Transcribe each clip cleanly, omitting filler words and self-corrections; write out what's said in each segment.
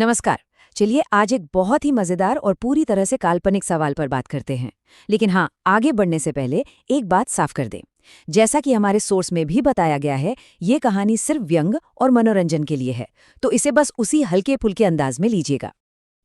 नमस्कार। चलिए आज एक बहुत ही मजेदार और पूरी तरह से काल्पनिक सवाल पर बात करते हैं। लेकिन हाँ, आगे बढ़ने से पहले एक बात साफ कर दें। जैसा कि हमारे सोर्स में भी बताया गया है, ये कहानी सिर्फ व्यंग और मनोरंजन के लिए है, तो इसे बस उसी हल्के फुल्के अंदाज में लीजिएगा।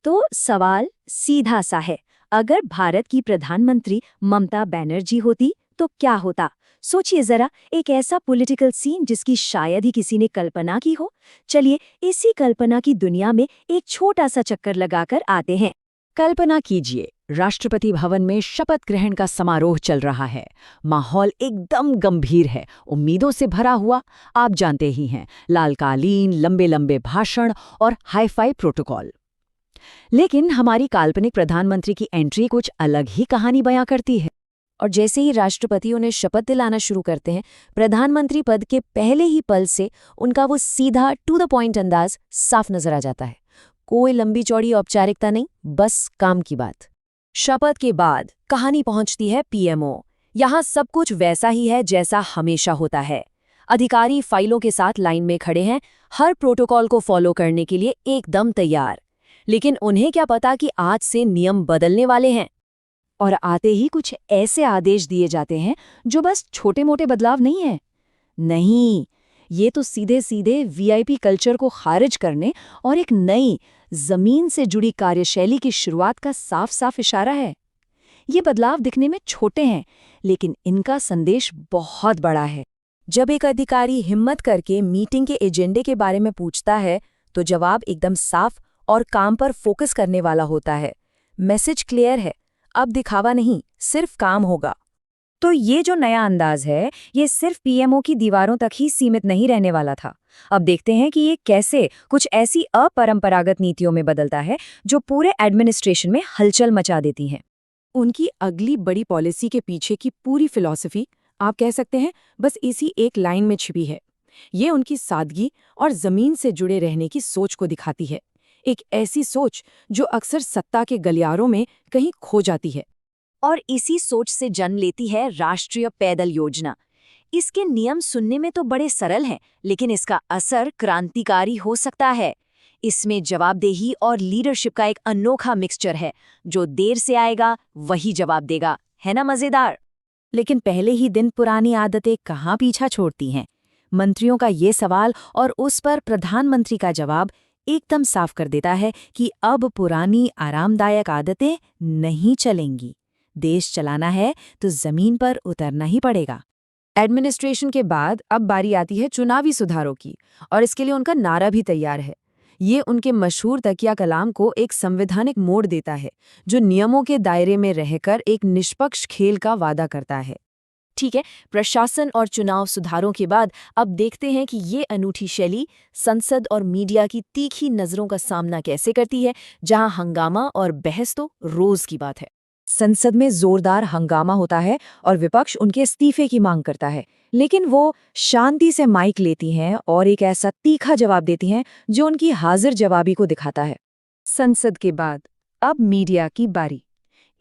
तो सवाल सीधा सा है, अगर भारत की प्रधानमंत्री ममता बनर्जी होती तो क्या होता? सोचिए जरा, एक ऐसा पॉलिटिकल सीन जिसकी शायद ही किसी ने कल्पना की हो। चलिए इसी कल्पना की दुनिया में एक छोटा सा चक्कर लगाकर आते हैं। कल्पना कीजिए, राष्ट्रपति भवन में शपथ ग्रहण का समारोह चल रहा है। माहौल एकदम गंभीर है, उम्मीदों से भरा हुआ। आप जानते ही हैं, लाल कालीन, लंबे लंबे भाषण और हाई-फाई प्रोटोकॉल। लेकिन हमारी काल्पनिक प्रधानमंत्री की एंट्री कुछ अलग ही कहानी बयां करती है। और जैसे ही राष्ट्रपति उन्हें शपथ दिलाना शुरू करते हैं, प्रधानमंत्री पद के पहले ही पल से उनका वो सीधा टू द पॉइंट अंदाज साफ नजर आ जाता है। कोई लंबी चौड़ी औपचारिकता नहीं, बस काम की बात। शपथ के बाद कहानी पहुंचती है पीएमओ। यहाँ सब कुछ वैसा ही है जैसा हमेशा होता है। अधिकारी फाइलों के साथ लाइन में खड़े हैं, हर प्रोटोकॉल को फॉलो करने के लिए एकदम तैयार। लेकिन उन्हें क्या पता कि आज से नियम बदलने वाले हैं। और आते ही कुछ ऐसे आदेश दिए जाते हैं जो बस छोटे मोटे बदलाव नहीं है। नहीं, ये तो सीधे सीधे वीआईपी कल्चर को खारिज करने और एक नई, जमीन से जुड़ी कार्यशैली की शुरुआत का साफ साफ इशारा है। ये बदलाव दिखने में छोटे हैं, लेकिन इनका संदेश बहुत बड़ा है। जब एक अधिकारी हिम्मत करके मीटिंग के एजेंडे के बारे में पूछता है, तो जवाब एकदम साफ और काम पर फोकस करने वाला होता है। मैसेज क्लियर है, अब दिखावा नहीं, सिर्फ काम होगा। तो ये जो नया अंदाज है, ये सिर्फ पीएमओ की दीवारों तक ही सीमित नहीं रहने वाला था। अब देखते हैं कि ये कैसे कुछ ऐसी अपरंपरागत नीतियों में बदलता है जो पूरे एडमिनिस्ट्रेशन में हलचल मचा देती हैं। उनकी अगली बड़ी पॉलिसी के पीछे की पूरी फिलॉसफी, आप कह सकते हैं, बस इसी एक लाइन में छिपी है। ये उनकी सादगी और जमीन से जुड़े रहने की सोच को दिखाती है। एक ऐसी सोच जो अक्सर सत्ता के गलियारों में कहीं खो जाती है। और इसी सोच से जन्म लेती है राष्ट्रीय पैदल योजना। इसके नियम सुनने में तो बड़े सरल हैं, लेकिन इसका असर क्रांतिकारी हो सकता है। इसमें जवाबदेही और लीडरशिप का एक अनोखा मिक्सचर है। जो देर से आएगा वही जवाब देगा, है ना मजेदार? लेकिन पहले ही दिन पुरानी आदतें कहाँ पीछा छोड़ती हैं। मंत्रियों का ये सवाल और उस पर प्रधानमंत्री का जवाब एकदम साफ कर देता है कि अब पुरानी आरामदायक आदतें नहीं चलेंगी। देश चलाना है तो जमीन पर उतरना ही पड़ेगा। एडमिनिस्ट्रेशन के बाद अब बारी आती है चुनावी सुधारों की, और इसके लिए उनका नारा भी तैयार है। ये उनके मशहूर तकिया कलाम को एक संवैधानिक मोड़ देता है, जो नियमों के दायरे में रहकर एक निष्पक्ष खेल का वादा करता है। ठीक है, प्रशासन और चुनाव सुधारों के बाद अब देखते हैं कि ये अनूठी शैली संसद और मीडिया की तीखी नजरों का सामना कैसे करती है, जहां हंगामा और बहस तो रोज की बात है। संसद में जोरदार हंगामा होता है और विपक्ष उनके इस्तीफे की मांग करता है, लेकिन वो शांति से माइक लेती हैं और एक ऐसा तीखा जवाब देती हैं जो उनकी हाजिर जवाबी को दिखाता है। संसद के बाद अब मीडिया की बारी।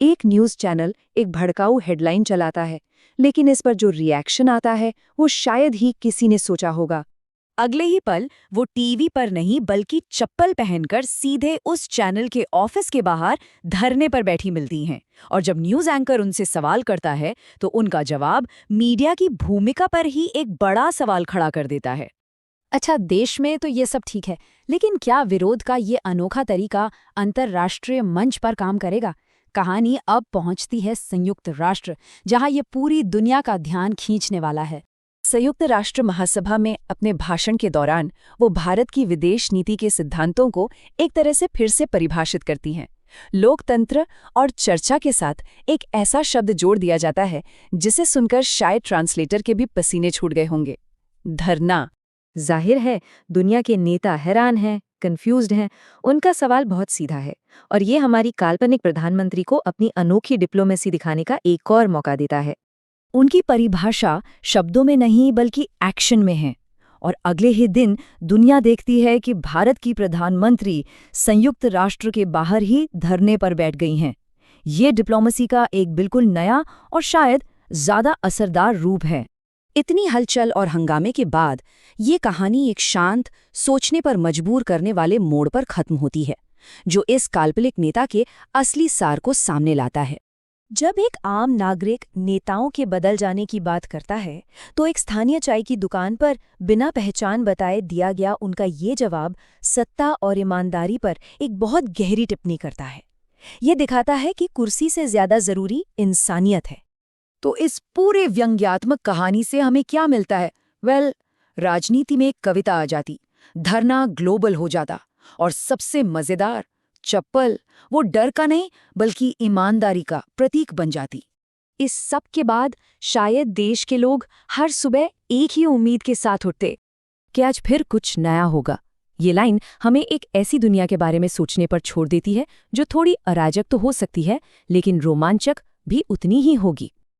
एक न्यूज़ चैनल एक भड़काऊ हेडलाइन चलाता है, लेकिन इस पर जो रिएक्शन आता है वो शायद ही किसी ने सोचा होगा। अगले ही पल वो टीवी पर नहीं बल्कि चप्पल पहनकर सीधे उस चैनल के ऑफिस के बाहर धरने पर बैठी मिलती हैं। और जब न्यूज़ एंकर उनसे सवाल करता है तो उनका जवाब मीडिया की भूमिका पर ही एक बड़ा सवाल खड़ा कर देता है। अच्छा, देश में तो ये सब ठीक है, लेकिन क्या विरोध का ये अनोखा तरीका अंतर्राष्ट्रीय मंच पर काम करेगा? कहानी अब पहुंचती है संयुक्त राष्ट्र, जहां ये पूरी दुनिया का ध्यान खींचने वाला है। संयुक्त राष्ट्र महासभा में अपने भाषण के दौरान वो भारत की विदेश नीति के सिद्धांतों को एक तरह से फिर से परिभाषित करती हैं। लोकतंत्र और चर्चा के साथ एक ऐसा शब्द जोड़ दिया जाता है जिसे सुनकर शायद ट्रांसलेटर के भी पसीने छूट गए होंगे, धरना। जाहिर है दुनिया के नेता हैरान हैं, कंफ्यूज्ड हैं। उनका सवाल बहुत सीधा है, और ये हमारी काल्पनिक प्रधानमंत्री को अपनी अनोखी डिप्लोमेसी दिखाने का एक और मौका देता है। उनकी परिभाषा शब्दों में नहीं बल्कि एक्शन में है, और अगले ही दिन दुनिया देखती है कि भारत की प्रधानमंत्री संयुक्त राष्ट्र के बाहर ही धरने पर बैठ गई हैं। ये डिप्लोमेसी का एक बिल्कुल नया और शायद ज्यादा असरदार रूप है। इतनी हलचल और हंगामे के बाद ये कहानी एक शांत, सोचने पर मजबूर करने वाले मोड़ पर खत्म होती है, जो इस काल्पनिक नेता के असली सार को सामने लाता है। जब एक आम नागरिक नेताओं के बदल जाने की बात करता है, तो एक स्थानीय चाय की दुकान पर बिना पहचान बताए दिया गया उनका ये जवाब सत्ता और ईमानदारी पर एक बहुत गहरी टिप्पणी करता है। ये दिखाता है कि कुर्सी से ज्यादा जरूरी इंसानियत है। तो इस पूरे व्यंग्यात्मक कहानी से हमें क्या मिलता है? राजनीति में एक कविता आ जाती, धरना ग्लोबल हो जाता, और सबसे मजेदार, चप्पल वो डर का नहीं बल्कि ईमानदारी का प्रतीक बन जाती। इस सब के बाद शायद देश के लोग हर सुबह एक ही उम्मीद के साथ उठते कि आज फिर कुछ नया होगा। ये लाइन हमें एक ऐसी दुनिया के बारे में सोचने पर छोड़ देती है जो थोड़ी अराजक तो हो सकती है, लेकिन रोमांचक भी उतनी ही होगी।